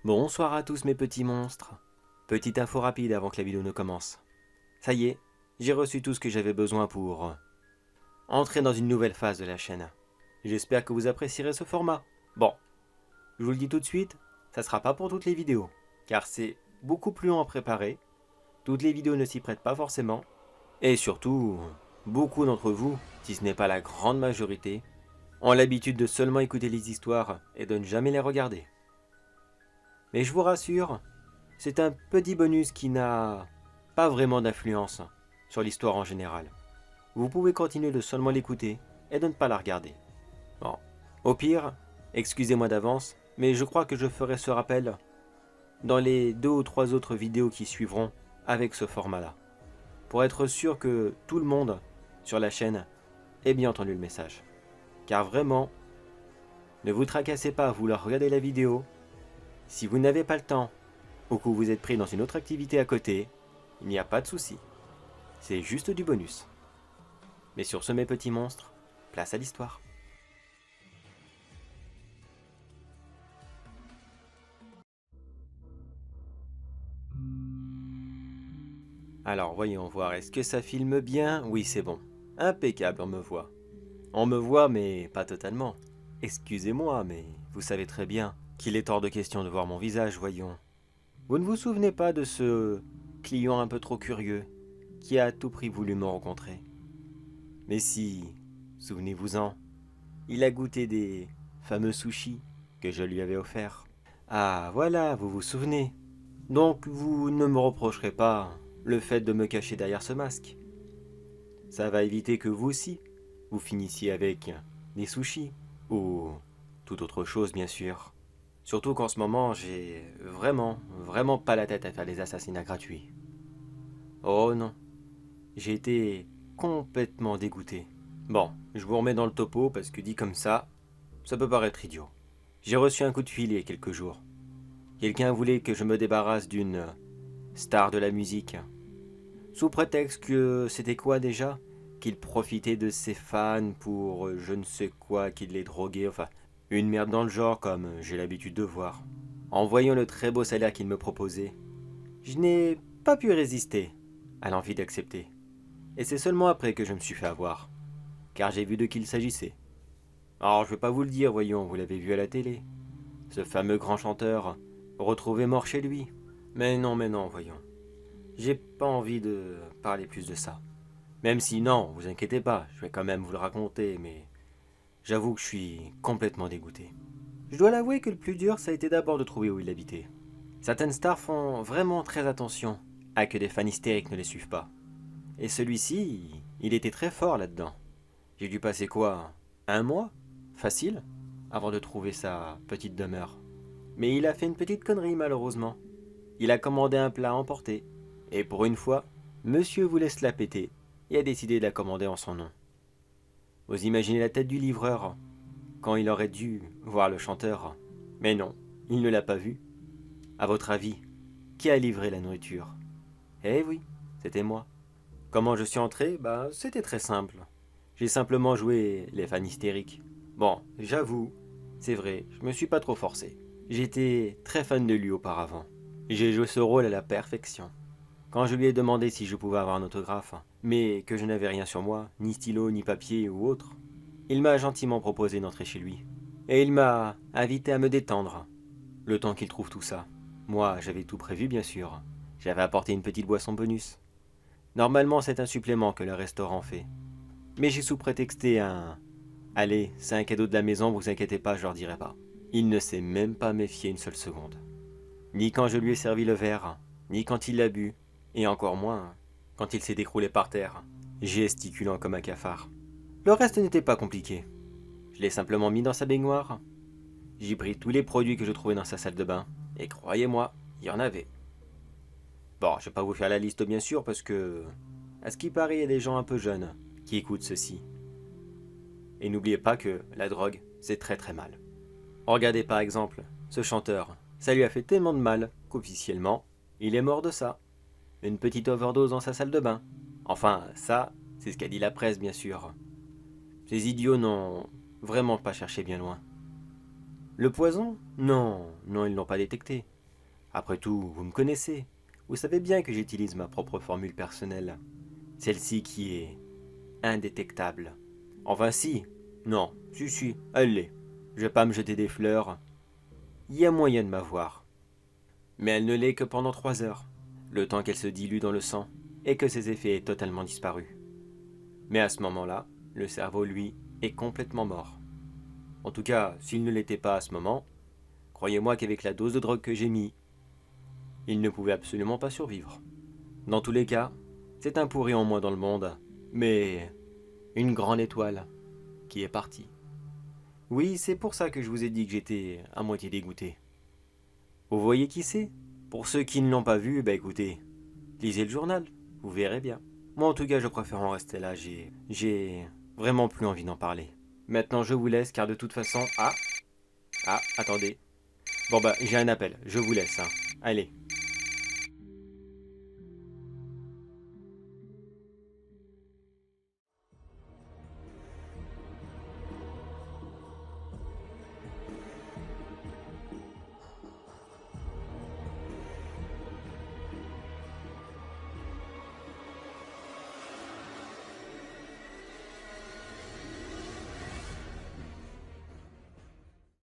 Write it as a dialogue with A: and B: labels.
A: Bonsoir à tous mes petits monstres. Petite info rapide avant que la vidéo ne commence. Ça y est, j'ai reçu tout ce que j'avais besoin pour entrer dans une nouvelle phase de la chaîne. J'espère que vous apprécierez ce format. Bon, je vous le dis tout de suite, ça sera pas pour toutes les vidéos, car c'est beaucoup plus long à préparer. Toutes les vidéos ne s'y prêtent pas forcément. Et surtout, beaucoup d'entre vous, si ce n'est pas la grande majorité, ont l'habitude de seulement écouter les histoires et de ne jamais les regarder. Mais je vous rassure, c'est un petit bonus qui n'a pas vraiment d'influence sur l'histoire en général. Vous pouvez continuer de seulement l'écouter et de ne pas la regarder. Bon, au pire, excusez-moi d'avance, mais je crois que je ferai ce rappel dans les 2 ou 3 autres vidéos qui suivront avec ce format-là, pour être sûr que tout le monde sur la chaîne ait bien entendu le message. Car vraiment, ne vous tracassez pas à vouloir regarder la vidéo. Si vous n'avez pas le temps, ou que vous êtes pris dans une autre activité à côté, il n'y a pas de souci. C'est juste du bonus. Mais sur ce mes petits monstres, place à l'histoire. Alors voyons voir, est-ce que ça filme bien? Oui, c'est bon. Impeccable, on me voit. On me voit, mais pas totalement. Excusez-moi, mais vous savez très bien qu'il est hors de question de voir mon visage, voyons. Vous ne vous souvenez pas de ce client un peu trop curieux qui a à tout prix voulu me rencontrer? Mais si, souvenez-vous-en, il a goûté des fameux sushis que je lui avais offerts. Ah voilà, vous vous souvenez. Donc vous ne me reprocherez pas le fait de me cacher derrière ce masque. Ça va éviter que vous aussi, vous finissiez avec des sushis, ou toute autre chose bien sûr. Surtout qu'en ce moment, j'ai vraiment pas la tête à faire des assassinats gratuits. Oh non, j'ai été complètement dégoûté. Bon, je vous remets dans le topo parce que dit comme ça peut paraître idiot. J'ai reçu un coup de fil il y a quelques jours. Quelqu'un voulait que je me débarrasse d'une star de la musique. Sous prétexte que c'était quoi déjà? Qu'il profitait de ses fans pour je ne sais quoi, qu'il les droguait, enfin une merde dans le genre comme j'ai l'habitude de voir. En voyant le très beau salaire qu'il me proposait, je n'ai pas pu résister à l'envie d'accepter. Et c'est seulement après que je me suis fait avoir, car j'ai vu de qui il s'agissait. Alors je vais pas vous le dire, voyons, vous l'avez vu à la télé. Ce fameux grand chanteur, retrouvé mort chez lui. Mais non, voyons. J'ai pas envie de parler plus de ça. Même si non, vous inquiétez pas, je vais quand même vous le raconter, mais j'avoue que je suis complètement dégoûté. Je dois l'avouer que le plus dur, ça a été d'abord de trouver où il habitait. Certaines stars font vraiment très attention à que des fans hystériques ne les suivent pas. Et celui-ci, il était très fort là-dedans. J'ai dû passer quoi? 1 mois? Facile? Avant de trouver sa petite demeure. Mais il a fait une petite connerie malheureusement. Il a commandé un plat à emporter. Et pour une fois, monsieur voulait se la péter et a décidé de la commander en son nom. Vous imaginez la tête du livreur quand il aurait dû voir le chanteur. Mais non, il ne l'a pas vu. À votre avis, qui a livré la nourriture? Eh oui, c'était moi. Comment je suis entré? Bah, c'était très simple. J'ai simplement joué les fans hystériques. Bon, j'avoue, c'est vrai, je me suis pas trop forcé. J'étais très fan de lui auparavant. J'ai joué ce rôle à la perfection. Quand je lui ai demandé si je pouvais avoir un autographe, mais que je n'avais rien sur moi, ni stylo, ni papier ou autre, il m'a gentiment proposé d'entrer chez lui. Et il m'a invité à me détendre, le temps qu'il trouve tout ça. Moi, j'avais tout prévu bien sûr. J'avais apporté une petite boisson bonus. Normalement, c'est un supplément que le restaurant fait. Mais j'ai sous-prétexté un... Allez, c'est un cadeau de la maison, vous inquiétez pas, je leur dirai pas. Il ne s'est même pas méfié une seule seconde. Ni quand je lui ai servi le verre, ni quand il l'a bu, et encore moins quand il s'est décroulé par terre, gesticulant comme un cafard. Le reste n'était pas compliqué. Je l'ai simplement mis dans sa baignoire. J'ai pris tous les produits que je trouvais dans sa salle de bain, et croyez-moi, il y en avait. Bon, je vais pas vous faire la liste bien sûr, parce que... À ce qui paraît, il y a des gens un peu jeunes qui écoutent ceci. Et n'oubliez pas que la drogue, c'est très très mal. Regardez par exemple, ce chanteur, ça lui a fait tellement de mal qu'officiellement, il est mort de ça. une petite overdose dans sa salle de bain. Enfin, ça, c'est ce qu'a dit la presse, bien sûr. Ces idiots n'ont vraiment pas cherché bien loin. Le poison? Non, non, ils l'ont pas détecté. Après tout, vous me connaissez. Vous savez bien que j'utilise ma propre formule personnelle. Celle-ci qui est indétectable. Enfin si. Non, si, elle l'est. Je vais pas me jeter des fleurs. Il y a moyen de m'avoir. Mais elle ne l'est que pendant 3 heures, le temps qu'elle se dilue dans le sang et que ses effets aient totalement disparu. Mais à ce moment-là, le cerveau, lui, est complètement mort. En tout cas, s'il ne l'était pas à ce moment, croyez-moi qu'avec la dose de drogue que j'ai mis, il ne pouvait absolument pas survivre. Dans tous les cas, c'est un pourri en moins dans le monde, mais une grande étoile qui est partie. Oui, c'est pour ça que je vous ai dit que j'étais à moitié dégoûté. Vous voyez qui c'est? Pour ceux qui ne l'ont pas vu, bah écoutez, lisez le journal, vous verrez bien. Moi en tout cas, je préfère en rester là, j'ai vraiment plus envie d'en parler. Maintenant, je vous laisse car de toute façon... Ah, attendez. Bon bah, j'ai un appel, je vous laisse. Hein. Allez.